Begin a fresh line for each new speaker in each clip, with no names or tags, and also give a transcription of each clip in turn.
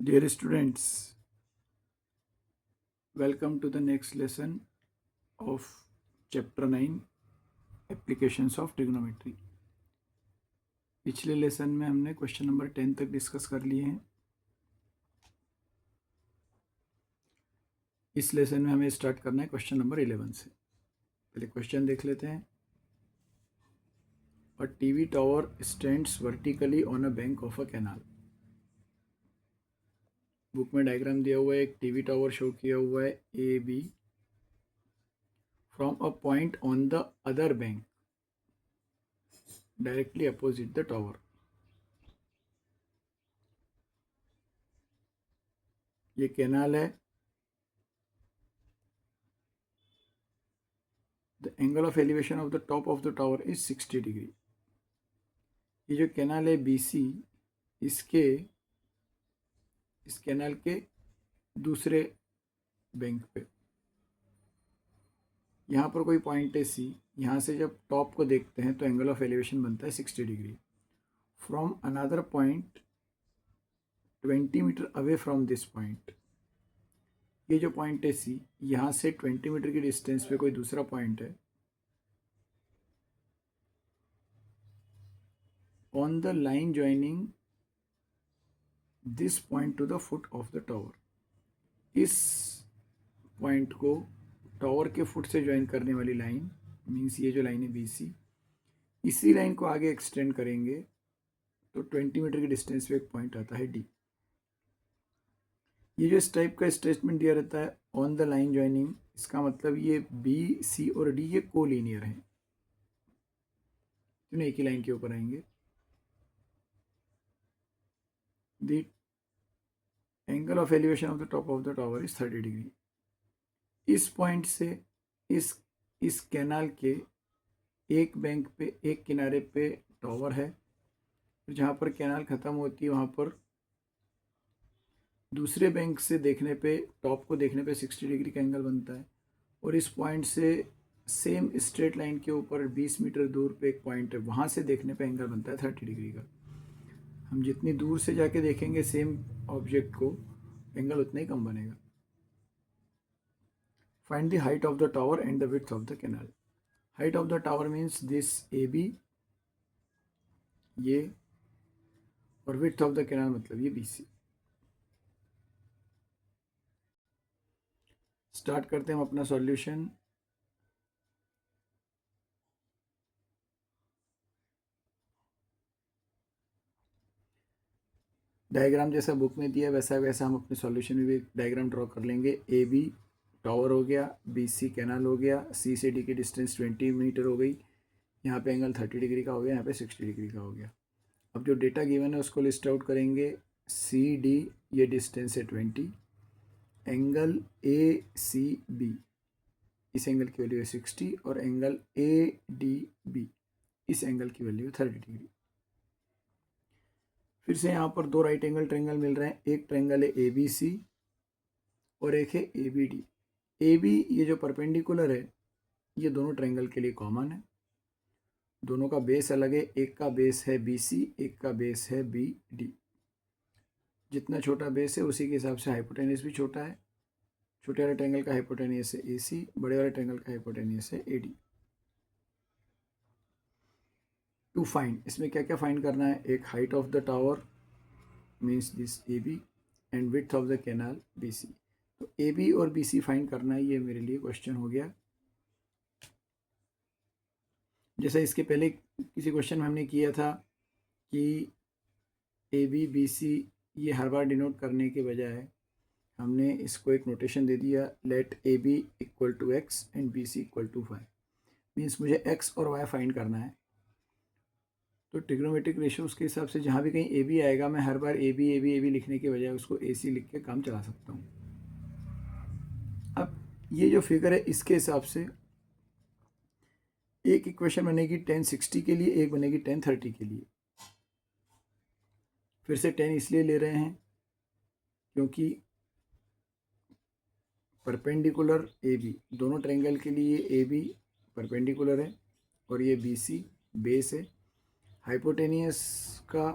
Dear students, welcome to the next lesson of chapter 9 Applications of Trigonometry. पिछले lesson में हमने question number 10 तक discuss कर लिए हैं. इस लेसन में हमें स्टार्ट करना है क्वेश्चन नंबर 11 से. पहले क्वेश्चन देख लेते हैं. A TV tower stands vertically on a bank of a canal. Book में डायग्राम दिया हुआ है. एक टीवी टावर शो किया हुआ है A B from a point on the other bank directly opposite the tower. ये कैनाल है. The angle of elevation of the top of the tower is 60 degree. ये जो कैनाल है BC, इस canal के दूसरे बैंक पे यहाँ पर कोई पॉइंट है C. यहाँ से जब टॉप को देखते हैं तो एंगल ऑफ एलिवेशन बनता है 60 degree. From another point 20 metre away from this point, ये जो पॉइंट है C, यहाँ से 20 मीटर की डिस्टेंस पे कोई दूसरा पॉइंट है. On the line joining this point two the foot of the tower, इस पॉइंट को टावर के फुट से ज्वाइन करने वाली लाइन मीन्स ये जो लाइन है BC, इसी लाइन को आगे एक्सटेंड करेंगे तो 20 मीटर की डिस्टेंस पे एक पॉइंट आता है D. ये जो इस टाइप का स्टेटमेंट दिया रहता है ऑन द लाइन ज्वाइनिंग, इसका मतलब ये B, C और D ये कोलिनियर हैं, दोनों एक ही लाइन के ऊपर आएंगे. The angle of elevation of the top of the tower is 30 degree. इस पॉइंट से इस कैनाल के एक बैंक पे, एक किनारे पे टावर है. जहाँ पर कैनाल ख़त्म होती है वहाँ पर दूसरे बैंक से देखने पे, टॉप को देखने पे 60 डिग्री का एंगल बनता है. और इस पॉइंट से सेम स्ट्रेट लाइन के ऊपर 20 मीटर दूर पे एक पॉइंट है, वहाँ से देखने पे एंगल बनता है 30 डिग्री का. हम जितनी दूर से जाके देखेंगे सेम ऑब्जेक्ट को, एंगल उतना ही कम बनेगा. Find the height of the tower and the width of the canal. Height of the tower means this AB, ये, और width of the canal मतलब ये BC. स्टार्ट करते हैं हम अपना सॉल्यूशन. डायग्राम जैसा बुक में दिया वैसा वैसा हम अपने सॉल्यूशन में भी डायग्राम ड्रॉ कर लेंगे. AB टावर हो गया, BC कैनाल हो गया, C से D की डिस्टेंस 20 मीटर हो गई, यहाँ पे एंगल 30 डिग्री का हो गया, यहाँ पे 60 डिग्री का हो गया. अब जो डेटा गिवन है उसको लिस्ट आउट करेंगे. CD ये डिस्टेंस है 20, एंगल ACB इस एंगल की वैल्यू है 60 और एंगल ADB इस एंगल की वैल्यू है 30 डिग्री. फिर से यहाँ पर दो राइट एंगल ट्रायंगल मिल रहे हैं. एक ट्रायंगल है ABC और एक है ABD. AB ये जो परपेंडिकुलर है ये दोनों ट्रायंगल के लिए कॉमन है. दोनों का बेस अलग है, एक का बेस है BC, एक का बेस है BD. जितना छोटा बेस है उसी के हिसाब से हाइपोटेनियस भी छोटा है. छोटे वाले ट्रायंगल का हाइपोटेनियस है AC, बड़े वाले ट्रायंगल का हाइपोटेनियस है AD. टू फाइंड, इसमें क्या क्या फाइंड करना है. एक height of the tower means this AB and width of the canal BC. तो AB और BC फाइंड करना है, ये मेरे लिए क्वेश्चन हो गया. जैसा इसके पहले किसी क्वेश्चन में हमने किया था कि AB BC ये हर बार डिनोट करने के बजाय हमने इसको एक नोटेशन दे दिया. Let AB equal to x and BC equal to y. Means मुझे x और y फाइंड करना है. तो ट्रिग्नोमेट्रिक रेशियोज के हिसाब से जहाँ भी कहीं AB आएगा मैं हर बार AB लिखने के बजाय उसको AC लिख के काम चला सकता हूँ. अब ये जो फिगर है इसके हिसाब से एक इक्वेशन बनेगी 1060 के लिए, एक बनेगी 1030 के लिए. फिर से 10 इसलिए ले रहे हैं क्योंकि परपेंडिकुलर AB, दोनों ट्रायंगल के लिए AB परपेंडिकुलर है और ये BC बेस है. हाइपोटेनियस का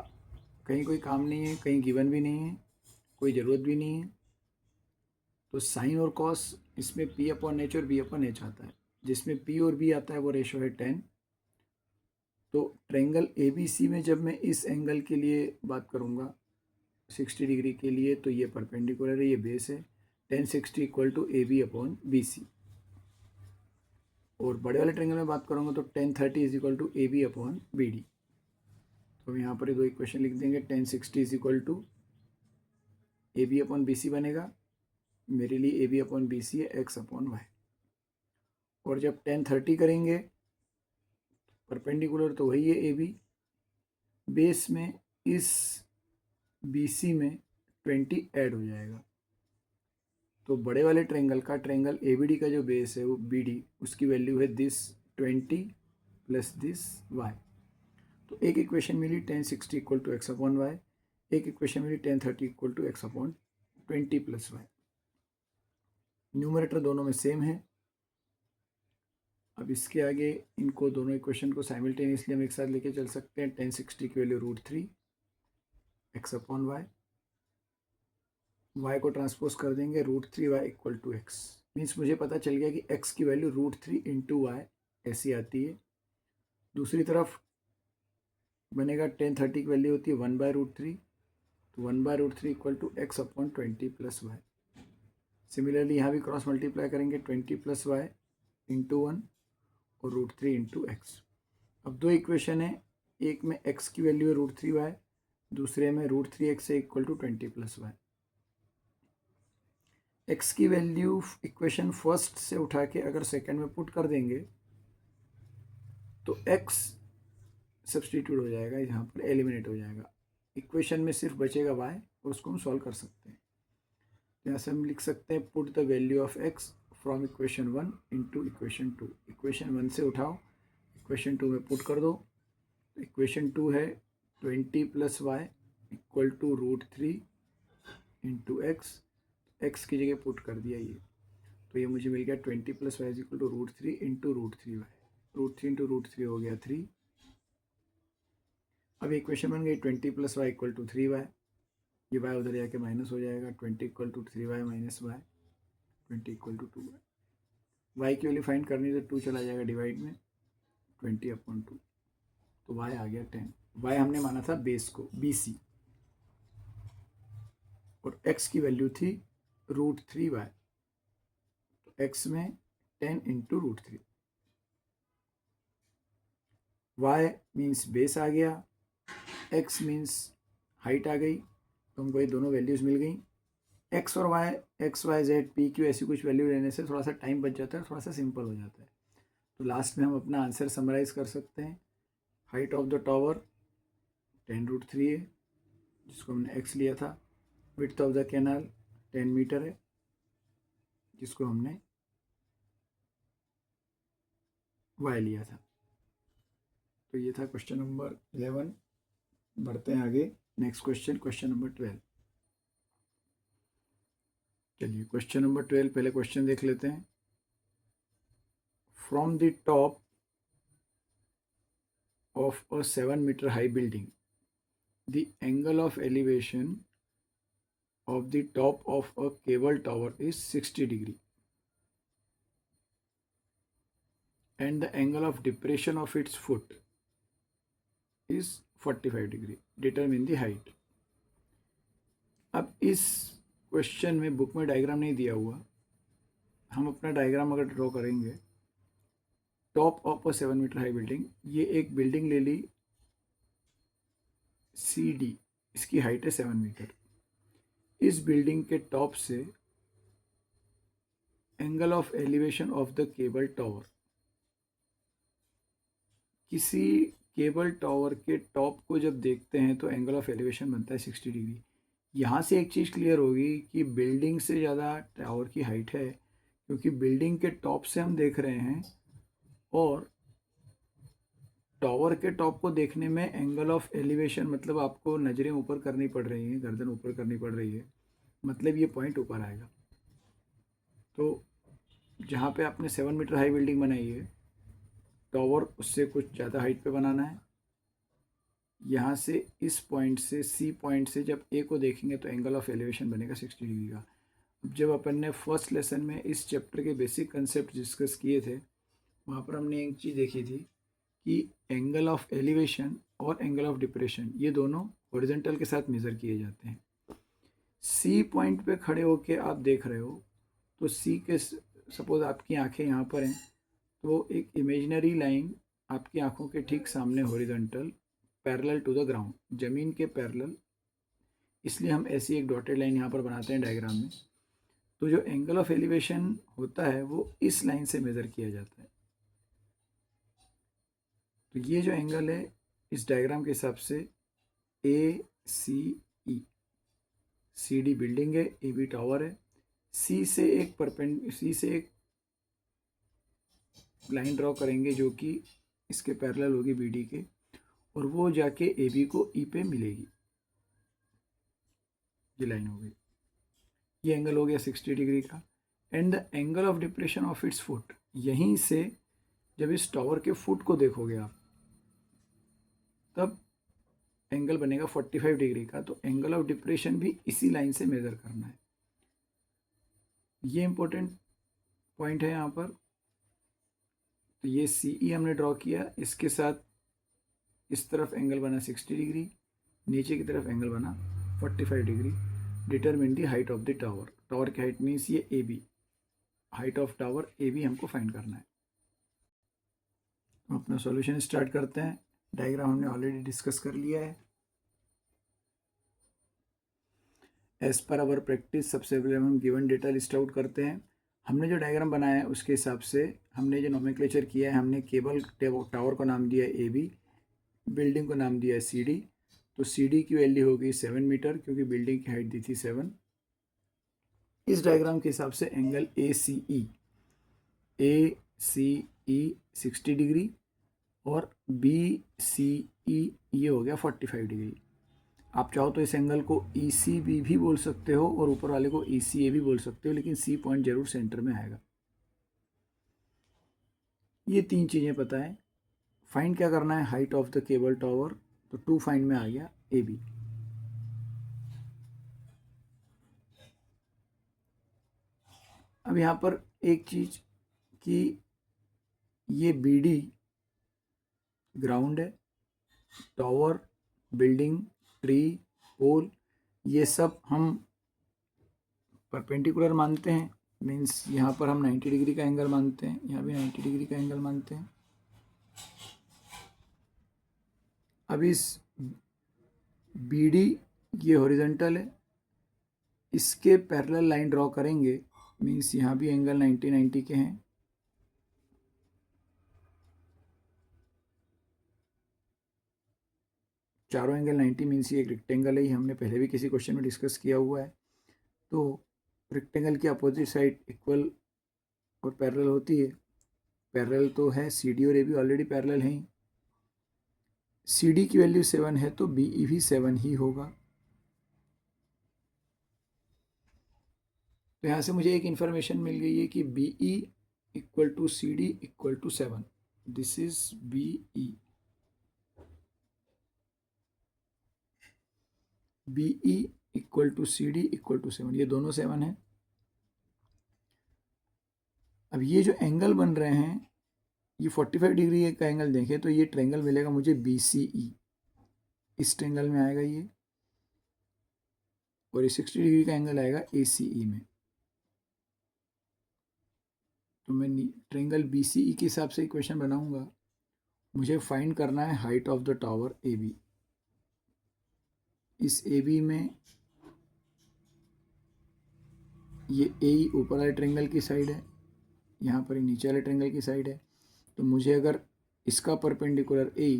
कहीं कोई काम नहीं है, कहीं गिवन भी नहीं है. कोई ज़रूरत भी नहीं है। तो साइन और कॉस इसमें P/H और B/H आता है, जिसमें P और B आता है वो रेशो है 10। तो ट्रायंगल ABC में जब मैं इस एंगल के लिए बात करूँगा 60 डिग्री के लिए, तो ये परपेंडिकुलर है, ये बेस है, tan 60 इक्वल टू AB/BC। और बड़े वाले ट्रायंगल में बात करूँगा तो tan 30 is equal to AB/BD। तो यहाँ पर दो इक्वेशन लिख देंगे, tan 60 is equal to AB/BC बनेगा, मेरे लिए AB/BC है x/y। और जब tan 30 करेंगे परपेंडिकुलर तो वही है AB, बेस में इस BC में 20 ऐड हो जाएगा। तो बड़े वाले ट्रायंगल का, ट्रायंगल ABD का जो बेस है वो BD, उसकी वैल्यू है दिस 20 प्लस दिस y। तो एक इक्वेशन मिली tan 60 इक्वल टू x/y, एक इक्वेशन मिली tan 30 equal to x/20 plus y। Numerator दोनों में सेम है। अब इसके आगे इनको दोनों इक्वेशन को साइमल्टेनियसली हम एक साथ लेके चल सकते हैं। tan 60 की वैल्यू √3 x/y, y को ट्रांसपोज कर देंगे √3y equal to x। Means मुझे पता चल गया कि x की वैल्यू √3 इंटू वाई ऐसी आती है। दूसरी तरफ बनेगा tan 30 की वैल्यू होती है 1/√3, तो 1/√3 equal to x/20 plus y. Similarly यहाँ भी क्रॉस मल्टीप्लाई करेंगे 20 प्लस वाई इंटू 1 और √3 इंटू एक्स। अब दो इक्वेशन है, एक में x की वैल्यू है √3y, दूसरे में √3x है equal to 20 plus y. x की वैल्यू इक्वेशन फर्स्ट से उठा के अगर सेकंड में पुट कर देंगे तो x सब्सटीट्यूट हो जाएगा, यहाँ पर एलिमिनेट हो जाएगा। इक्वेशन में सिर्फ बचेगा y और उसको हम सॉल्व कर सकते हैं। तो यहाँ से हम लिख सकते हैं put the value of x from equation 1 into equation 2। Equation 1 से उठाओ, इक्वेशन 2 में पुट कर दो। तो इक्वेशन 2 है 20 plus y equal to √3 into x. X की जगह पुट कर दिया ये, तो ये मुझे मिल गया 20 plus y equal to √3 into √3 y. √3 into √3 हो गया 3। अब इक्वेशन बन गई 20 plus y equal to 3y। ये y उधर जाके माइनस हो जाएगा, 20 equal to 3y minus y, 20 equal to 2y। y की वैल्यू फाइंड करनी तो 2 चला जाएगा डिवाइड में, 20/2, तो y आ गया 10। y हमने माना था बेस को BC, और x की वैल्यू थी √3y, तो x में 10 इंटू √3। y मीन्स बेस आ गया, x मीन्स हाइट आ गई, तो हमको ये दोनों वैल्यूज़ मिल गई। x और y, x y z p q ऐसी कुछ वैल्यू लेने से थोड़ा सा टाइम बच जाता है, थोड़ा सा सिंपल हो जाता है। तो लास्ट में हम अपना आंसर समराइज़ कर सकते हैं। हाइट ऑफ द टावर 10√3 है, जिसको हमने x लिया था। Width of the canal 10 metre है, जिसको हमने y लिया था। तो ये था क्वेश्चन नंबर 11। बढ़ते हैं आगे, नेक्स्ट क्वेश्चन, क्वेश्चन नंबर 12। चलिए क्वेश्चन नंबर 12, पहले क्वेश्चन देख लेते हैं। From the top of a 7 metre high building, the angle of elevation of the top of a cable tower is 60 degree and the angle of depression of its foot is 45 degree. Determine the height. अब इस question में book में diagram नहीं दिया हुआ, हम अपना diagram अगर ड्रॉ करेंगे, top of a 7 metre high building, ये एक बिल्डिंग ले ली CD, इसकी हाइट है 7 मीटर। इस बिल्डिंग के टॉप से angle of elevation of the cable tower, किसी केबल टावर के टॉप को जब देखते हैं तो एंगल ऑफ एलिवेशन बनता है 60 डिग्री। यहाँ से एक चीज़ क्लियर होगी कि बिल्डिंग से ज़्यादा टावर की हाइट है, क्योंकि बिल्डिंग के टॉप से हम देख रहे हैं और टावर के टॉप को देखने में एंगल ऑफ एलिवेशन मतलब आपको नज़रें ऊपर करनी पड़ रही हैं, गर्दन ऊपर करनी पड़ रही है, मतलब ये पॉइंट ऊपर आएगा। तो जहाँ पे आपने 7 मीटर हाई बिल्डिंग बनाई है, टावर उससे कुछ ज़्यादा हाइट पे बनाना है, यहाँ से इस पॉइंट से सी पॉइंट से जब ए को देखेंगे तो एंगल ऑफ एलिवेशन बनेगा 60 डिग्री का। अब जब अपन ने फर्स्ट लेसन में इस चैप्टर के बेसिक कंसेप्ट डिस्कस किए थे, वहाँ पर हमने एक चीज़ देखी थी कि एंगल ऑफ एलिवेशन और एंगल ऑफ डिप्रेशन ये दोनों हॉरिजॉन्टल के साथ मेज़र किए जाते हैं। सी पॉइंट पे खड़े होके आप देख रहे हो तो सी के सपोज आपकी आंखें यहाँ पर हैं, तो एक इमेजिनरी लाइन आपकी आंखों के ठीक सामने horizontal parallel to the ground, ज़मीन के पैरेलल, इसलिए हम ऐसी एक डॉटेड लाइन यहाँ पर बनाते हैं डायग्राम में। तो जो एंगल ऑफ एलिवेशन होता है वो इस लाइन से मेज़र किया जाता है। तो ये जो एंगल है इस डायग्राम के हिसाब से ए सी ई, सी डी बिल्डिंग है, ए बी टावर है, सी से एक लाइन ड्रॉ करेंगे जो कि इसके पैरेलल होगी बी डी के, और वो जाके ए बी को ई पे मिलेगी। ये लाइन हो गई, ये एंगल हो गया 60 डिग्री का। And the angle of depression of its foot, यहीं से जब इस टावर के फुट को देखोगे आप तब एंगल बनेगा 45 डिग्री का। तो एंगल ऑफ डिप्रेशन भी इसी लाइन से मेज़र करना है। ये इंपॉर्टेंट पॉइंट है यहाँ पर। तो ये सी ई हमने ड्रॉ किया, इसके साथ इस तरफ एंगल बना 60 डिग्री, नीचे की तरफ एंगल बना 45 degree. Determine the height of the tower, tower की हाइट मीन्स ये A B, height of tower A B हमको फाइंड करना है। तो अपना सॉल्यूशन स्टार्ट करते हैं। डायग्राम हमने ऑलरेडी डिस्कस कर लिया है। एज पर आवर प्रैक्टिस सबसे पहले हम गिवन डेटा लिस्ट आउट करते हैं। हमने जो डायग्राम बनाया है उसके हिसाब से हमने जो नोमेंक्लेचर किया है, हमने केबल टावर को नाम दिया है ए बी, बिल्डिंग को नाम दिया है सी डी। तो सी डी की वैल्यू होगी 7 मीटर क्योंकि बिल्डिंग की हाइट दी थी 7। इस डायग्राम के हिसाब से angle A C E 60 degree और बी सी ई ये हो गया 45 डिग्री। आप चाहो तो इस एंगल को ई सी बी भी बोल सकते हो और ऊपर वाले को ई सी ए भी बोल सकते हो, लेकिन सी पॉइंट जरूर सेंटर में आएगा। ये 3 चीज़ें पता है। फाइंड क्या करना है, height of the cable tower, तो 2 फाइंड में आ गया ए बी। अब यहाँ पर एक चीज़ कि ये बी डी ग्राउंड है, टावर, बिल्डिंग, ट्री, पोल, ये सब हम परपेंडिकुलर मानते हैं। मीन्स यहाँ पर हम 90 डिग्री का एंगल मानते हैं, यहाँ भी 90 डिग्री का एंगल मानते हैं। अब इस बी डी ये हॉरिजॉन्टल है, इसके पैरेलल लाइन ड्रॉ करेंगे, मीन्स यहाँ भी एंगल 90 के हैं। चारों एंगल 90 मीन्स ये एक रेक्टेंगल है, हमने पहले भी किसी क्वेश्चन में डिस्कस किया हुआ है। तो रेक्टेंगल की अपोजिट साइड इक्वल और पैरेलल होती है। पैरेलल तो है, सी डी और ए बी ऑलरेडी पैरेलल हैं। सी डी की वैल्यू 7 है तो बी ई भी 7 ही होगा। तो यहाँ से मुझे एक इन्फॉर्मेशन मिल गई है कि B E equal to C D equal to 7। This is B E. B E equal to C D equal to 7, ये दोनों 7 है। अब ये जो एंगल बन रहे हैं, ये 45 डिग्री का एंगल देखें तो ये ट्रेंगल मिलेगा मुझे बी सी ई, इस ट्रेंगल में आएगा ये, और ये 60 डिग्री का एंगल आएगा ए सी ई में। तो मैं ट्रेंगल बी सी ई के हिसाब से इक्वेशन बनाऊंगा। मुझे फाइंड करना है height of the tower A B. इस ए बी में ये ए ऊपर वाले ट्रेंगल की साइड है, यहाँ पर नीचे वाले ट्रेंगल की साइड है। तो मुझे अगर इसका परपेंडिकुलर ए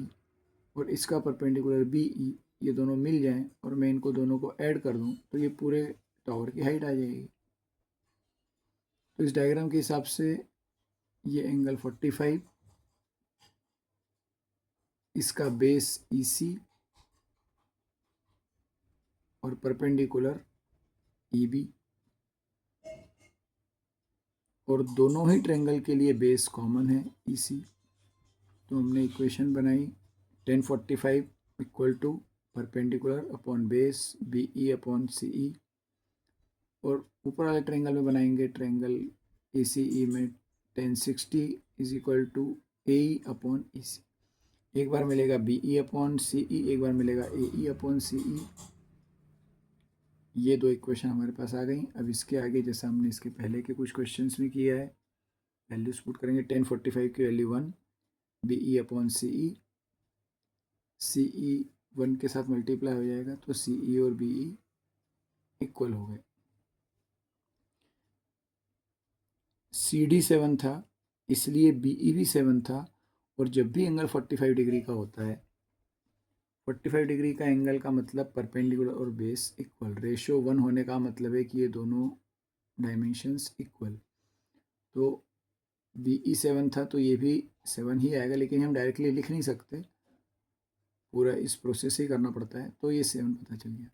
और इसका परपेंडिकुलर बी ई ये दोनों मिल जाएं और मैं इनको दोनों को ऐड कर दूं तो ये पूरे टावर की हाइट आ जाएगी। तो इस डायग्राम के हिसाब से ये एंगल 45, इसका बेस ई सी और परपेंडिकुलर ई बी, और दोनों ही ट्रेंगल के लिए बेस कॉमन है ई सी। तो हमने इक्वेशन बनाई 1045 equal to perpendicular upon base B E upon C E, और ऊपर वाले ट्रायंगल में बनाएंगे ट्रायंगल ए सी ई में 1060 is equal to A E upon E C. एक बार मिलेगा बी ई अपॉन सी ई, एक बार मिलेगा ए ई अपॉन सी ई। ये दो इक्वेशन हमारे पास आ गई। अब इसके आगे जैसा हमने इसके पहले के कुछ क्वेश्चंस में किया है, वैल्यूज पुट करेंगे। 1045 की value 1, B E upon C ई 1 के साथ मल्टीप्लाई हो जाएगा तो सी ई और बी ई इक्वल हो गए। सी डी 7 था इसलिए बी ई भी 7 था, और जब भी एंगल 45 डिग्री का होता है, 45 डिग्री का एंगल का मतलब परपेंडिकुलर और बेस इक्वल, रेशो 1 होने का मतलब है कि ये दोनों डायमेंशंस इक्वल। तो बी ई 7 था तो ये भी 7 ही आएगा, लेकिन हम डायरेक्टली लिख नहीं सकते, पूरा इस प्रोसेस ही करना पड़ता है, तो ये 7 पता चल गया।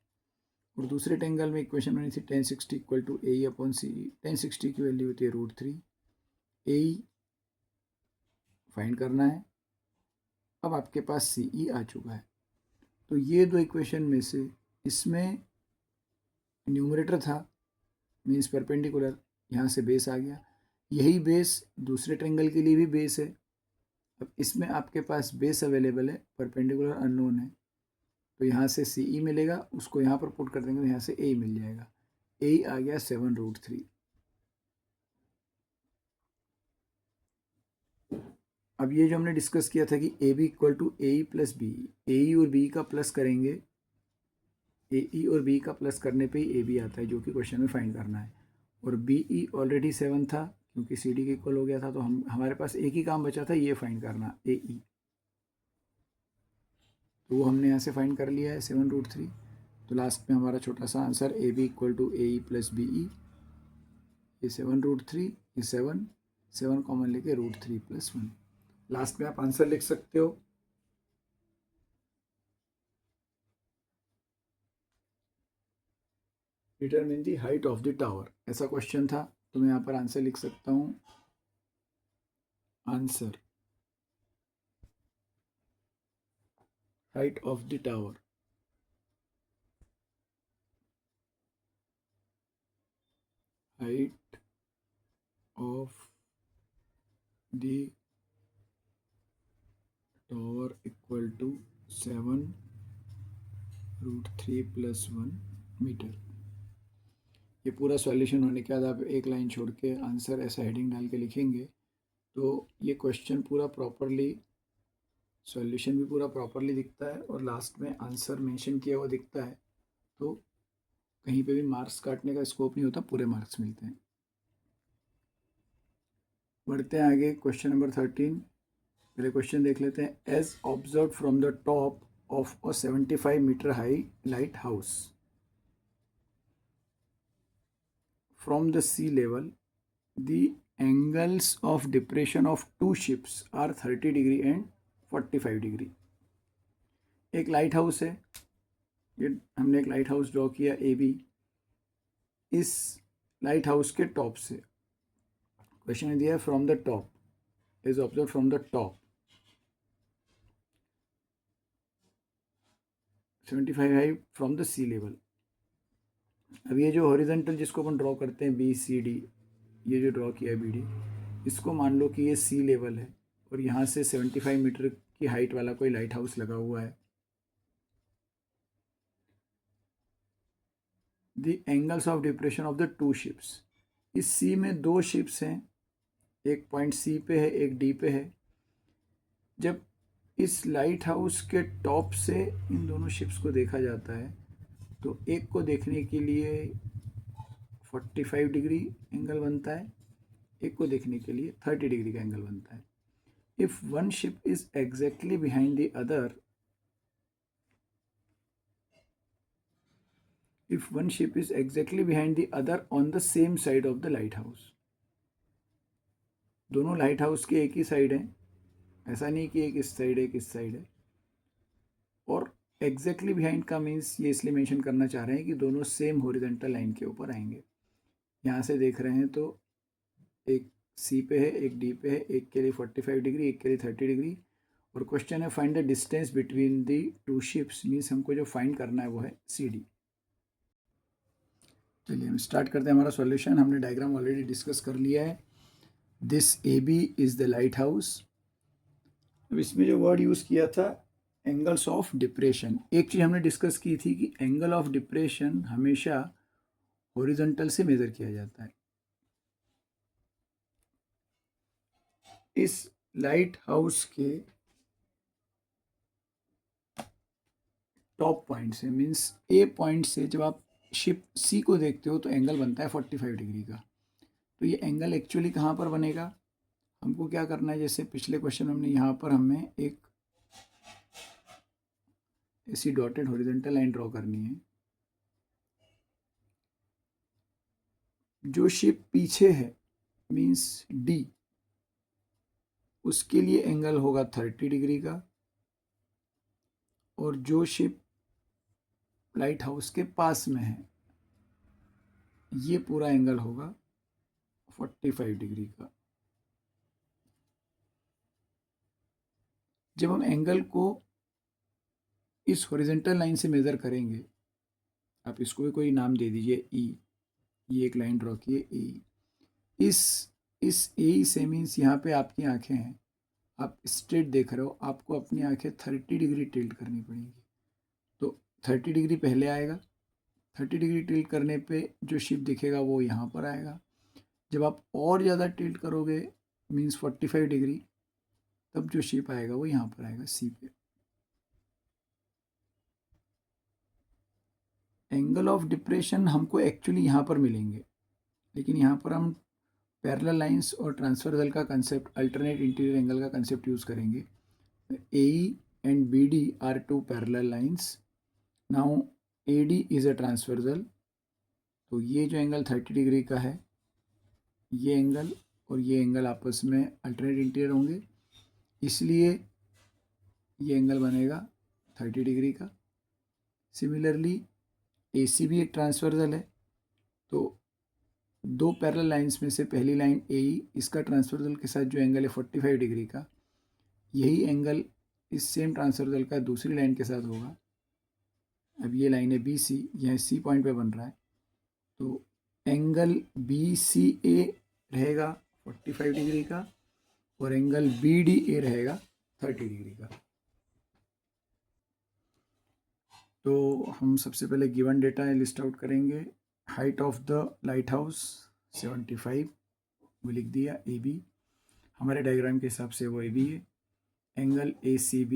और दूसरे टेंगल में इक्वेशन बनी थी 1060 equal to A E upon C E. 1060 की वैल्यू होती है √3, ए ई फाइंड करना है। अब आपके पास सी ई आ चुका है, तो ये दो इक्वेशन में से इसमें न्यूमरेटर था मीन्स परपेंडिकुलर, यहाँ से बेस आ गया, यही बेस दूसरे ट्रायंगल के लिए भी बेस है। अब इसमें आपके पास बेस अवेलेबल है, परपेंडिकुलर अननोन है, तो यहाँ से सी ई मिलेगा, उसको यहाँ पर पुट कर देंगे तो यहाँ से ए मिल जाएगा। ए आ गया 7√3। अब ये जो हमने डिस्कस किया था कि A B equal to A E plus B, A E और बी का प्लस करेंगे, ए ई और बी का प्लस करने पे ही ए बी आता है, जो कि क्वेश्चन में फाइंड करना है। और बी ई ऑलरेडी 7 था क्योंकि सी डी के इक्वल हो गया था, तो हमारे पास एक ही काम बचा था, ये फाइंड करना ए ई, तो वो हमने यहाँ से फाइंड कर लिया है 7√3। तो लास्ट में हमारा छोटा सा answer A B equal to A E plus B E, ये 7√3, ये 7 कॉमन लेके √3 + 1। लास्ट में आप आंसर लिख सकते हो। Determine the height of the tower, ऐसा क्वेश्चन था, तो मैं यहाँ पर आंसर लिख सकता हूँ। Answer height of the tower, height of the tower equal to 7√3 + 1 metre. ये पूरा सॉल्यूशन होने के बाद आप एक लाइन छोड़ के आंसर ऐसा हेडिंग डाल के लिखेंगे, तो ये क्वेश्चन पूरा प्रॉपरली, सॉल्यूशन भी पूरा प्रॉपरली दिखता है और लास्ट में आंसर मेंशन किया हुआ दिखता है, तो कहीं पे भी मार्क्स काटने का स्कोप नहीं होता, पूरे मार्क्स मिलते हैं। बढ़ते हैं आगे, क्वेश्चन नंबर 13। पहले क्वेश्चन देख लेते हैं। As observe from the top of a 75 metre high lighthouse from the sea level, the angles of depression of two ships are 30 degree and 45 degree. एक लाइट हाउस है, ये हमने एक lighthouse draw किया A B, इस lighthouse के top से question ने दिया है from the top, is observe from the top 75 high from the sea level. अब ये जो हॉरिजॉन्टल जिसको अपन ड्रॉ करते हैं बी सी डी, ये जो ड्रॉ किया है बी डी, इसको मान लो कि ये सी लेवल है और यहाँ से 75 मीटर की हाइट वाला कोई लाइट हाउस लगा हुआ है। The angles of depression of the two ships, इस सी में दो शिप्स हैं, एक पॉइंट सी पे है, एक डी पे है। जब इस लाइट हाउस के टॉप से इन दोनों शिप्स को देखा जाता है, तो एक को देखने के लिए 45 डिग्री एंगल बनता है, एक को देखने के लिए 30 डिग्री का एंगल बनता है। If one ship is exactly behind the other, if one ship is exactly behind the other on the same side of the lighthouse, दोनों लाइट हाउस के एक ही साइड हैं, ऐसा नहीं कि एक इस साइड है एक इस साइड है। और एग्जैक्टली बिहाइंड का मीन्स ये इसलिए मेंशन करना चाह रहे हैं कि दोनों सेम हॉरिजॉन्टल लाइन के ऊपर आएंगे। यहाँ से देख रहे हैं तो एक सी पे है, एक डी पे है, एक के लिए 45 डिग्री, एक के लिए 30 डिग्री, और क्वेश्चन है find the distance between the two ships, means हमको जो फाइंड करना है वो है CD। चलिए हम स्टार्ट करते हैं हमारा सॉल्यूशन। हमने डायग्राम ऑलरेडी डिस्कस कर लिया है। This AB is the light house. अब इसमें जो वर्ड यूज़ किया था एंगल्स ऑफ डिप्रेशन, एक चीज़ हमने डिस्कस की थी कि एंगल ऑफ डिप्रेशन हमेशा हॉरिजॉन्टल से मेज़र किया जाता है। इस लाइट हाउस के टॉप पॉइंट से, मीन्स A पॉइंट से जब आप शिप C को देखते हो तो एंगल बनता है 45 डिग्री का। तो ये एंगल एक्चुअली कहाँ पर बनेगा, हमको क्या करना है, जैसे पिछले क्वेश्चन में हमने यहाँ पर हमें एक ऐसी डॉटेड हॉरिजॉन्टल लाइन ड्रॉ करनी है। जो शिप पीछे है मीन्स D, उसके लिए एंगल होगा 30 डिग्री का, और जो शिप लाइट हाउस के पास में है ये पूरा एंगल होगा 45 डिग्री का। जब हम एंगल को इस हॉरिजॉन्टल लाइन से मेज़र करेंगे, आप इसको भी कोई नाम दे दीजिए E, ये एक लाइन ड्रॉ किए E। इस A से मीन्स यहाँ पे आपकी आंखें हैं, आप स्ट्रेट देख रहे हो, आपको अपनी आंखें 30 डिग्री टिल्ट करनी पड़ेगी। तो 30 डिग्री पहले आएगा, 30 डिग्री टिल्ट करने पे जो शिप दिखेगा वो यहाँ पर आएगा। जब आप और ज़्यादा टिल्ट करोगे मीन्स 45 डिग्री, तब जो शिप आएगा वो यहाँ पर आएगा C पे। एंगल ऑफ डिप्रेशन हमको एक्चुअली यहाँ पर मिलेंगे, लेकिन यहाँ पर हम पैरेलल लाइंस और ट्रांसवर्सल का कंसेप्ट, अल्टरनेट इंटीरियर एंगल का कंसेप्ट यूज़ करेंगे। AE and BD are two parallel lines. Now AD is a transversal, तो ये जो एंगल 30 डिग्री का है, ये एंगल और ये एंगल आपस में अल्टरनेट इंटीरियर होंगे, इसलिए ये एंगल बनेगा 30 डिग्री का। सिमिलरली AC भी एक ट्रांसवर्सल है, तो दो पैरेलल लाइंस में से पहली लाइन AE, इसका ट्रांसवर्सल के साथ जो एंगल है 45 डिग्री का, यही एंगल इस सेम ट्रांसवर्सल का दूसरी लाइन के साथ होगा। अब ये लाइन है BC, यह C पॉइंट पे बन रहा है, तो एंगल BCA रहेगा 45 डिग्री का और एंगल BDA रहेगा 30 डिग्री का। तो हम सबसे पहले गिवन डेटा लिस्ट आउट करेंगे। Height of the light house 75, वो लिख दिया AB, हमारे डायग्राम के हिसाब से वो AB है। एंगल ACB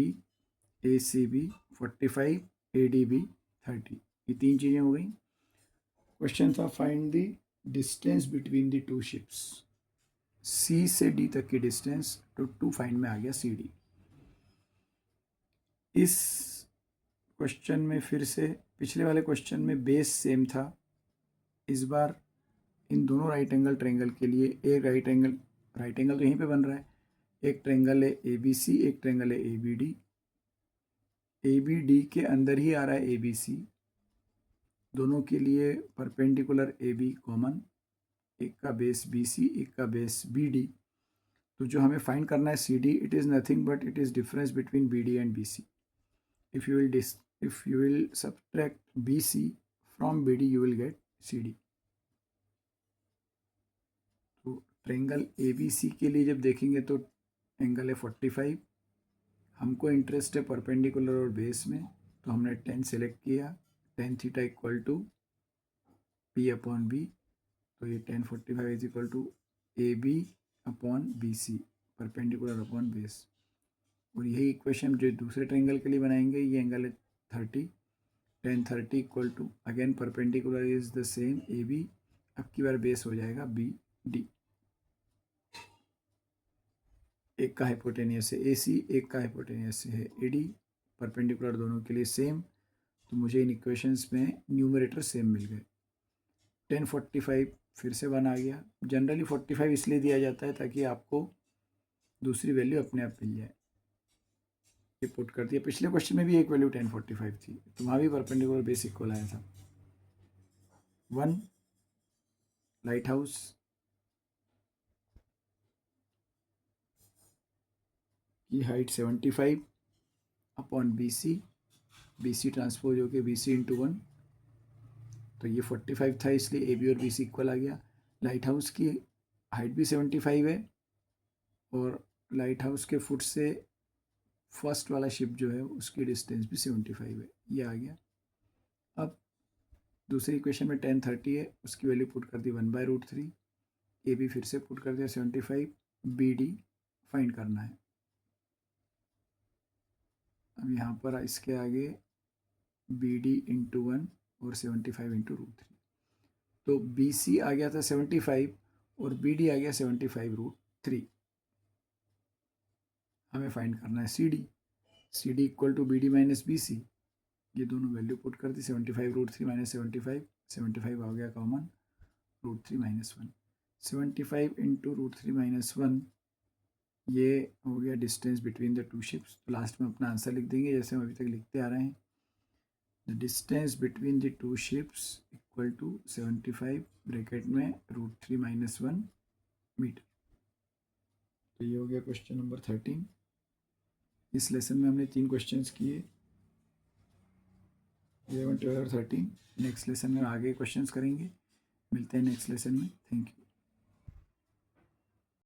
45, ADB 30, ये तीन चीज़ें हो गई। क्वेश्चन था find the distance between the two ships. C से D तक की डिस्टेंस, तो 2 फाइंड में आ गया CD। इस क्वेश्चन में फिर से पिछले वाले क्वेश्चन में बेस सेम था, इस बार इन दोनों राइट एंगल ट्रायंगल के लिए एक राइट एंगल तो यहीं पे बन रहा है, एक ट्रायंगल है ABC, एक ट्रायंगल है ABD। ABD के अंदर ही आ रहा है ABC, दोनों के लिए परपेंडिकुलर AB कॉमन, एक का बेस BC, एक का बेस BD। तो जो हमें फाइंड करना है CD, it is nothing but it is difference between BD and BC। if you will subtract BC from BD you will get CD। तो ट्रायंगल ABC के लिए जब देखेंगे तो एंगल है 45, हमको इंटरेस्ट है परपेंडिकुलर और बेस में, तो हमने 10 सेलेक्ट किया, tan theta equal to P/B, तो ये tan 45 is equal to AB/BC, perpendicular upon base. और यही इक्वेशन जो दूसरे ट्रायंगल के लिए बनाएंगे, ये एंगल है 30, tan 30 equal to again perpendicular is the same AB, अब की बार बेस हो जाएगा BD। एक का हाइपोटेनियस है AC, एक का हाइपोटेनियस है AD, परपेंडिकुलर दोनों के लिए सेम, तो मुझे इन इक्वेशंस में न्यूमरेटर सेम मिल गए। tan 45 फिर से 1 आ गया। जनरली 45 इसलिए दिया जाता है ताकि आपको दूसरी वैल्यू अपने आप मिल जाए, ये पुट कर दिया। पिछले क्वेश्चन में भी एक वैल्यू tan 45 थी, तो वहाँ भी परपेंडिकुलर बेस इक्वल आया था। 1 लाइट हाउस की height 75 upon B C transpose हो गया BC इंटू 1, तो ये 45 था, इसलिए AB और BC इक्वल आ गया। लाइट हाउस की हाइट भी 75 है और लाइट हाउस के फुट से फर्स्ट वाला शिप जो है उसकी डिस्टेंस भी 75 है, ये आ गया। अब दूसरी इक्वेशन में 1030 है, उसकी वैल्यू पुट कर दी 1/√3, AB फिर से पुट कर दिया 75, BD फाइंड करना है। अब यहाँ पर इसके आगे BD इंटू 1 और 75 इंटू √3, तो BC आ गया था 75 और BD आ गया 75√3। हमें फाइंड करना है CD equal to BD minus BC, ये दोनों वैल्यू पुट कर दी, 75√3 माइनस 75 आ गया कॉमन, √3 माइनस 1, 75 इंटू √3 माइनस 1, ये हो गया distance between the two ships. तो लास्ट में अपना आंसर लिख देंगे जैसे हम अभी तक लिखते आ रहे हैं। The distance between the two ships equal to 75 bracket में √3 माइनस 1 मीटर। तो ये हो गया क्वेश्चन नंबर 13। इस लेसन में हमने 3 क्वेश्चंस किए, 11, 12 और 13। नेक्स्ट लेसन में आगे क्वेश्चंस करेंगे। मिलते हैं नेक्स्ट लेसन में। Thank you.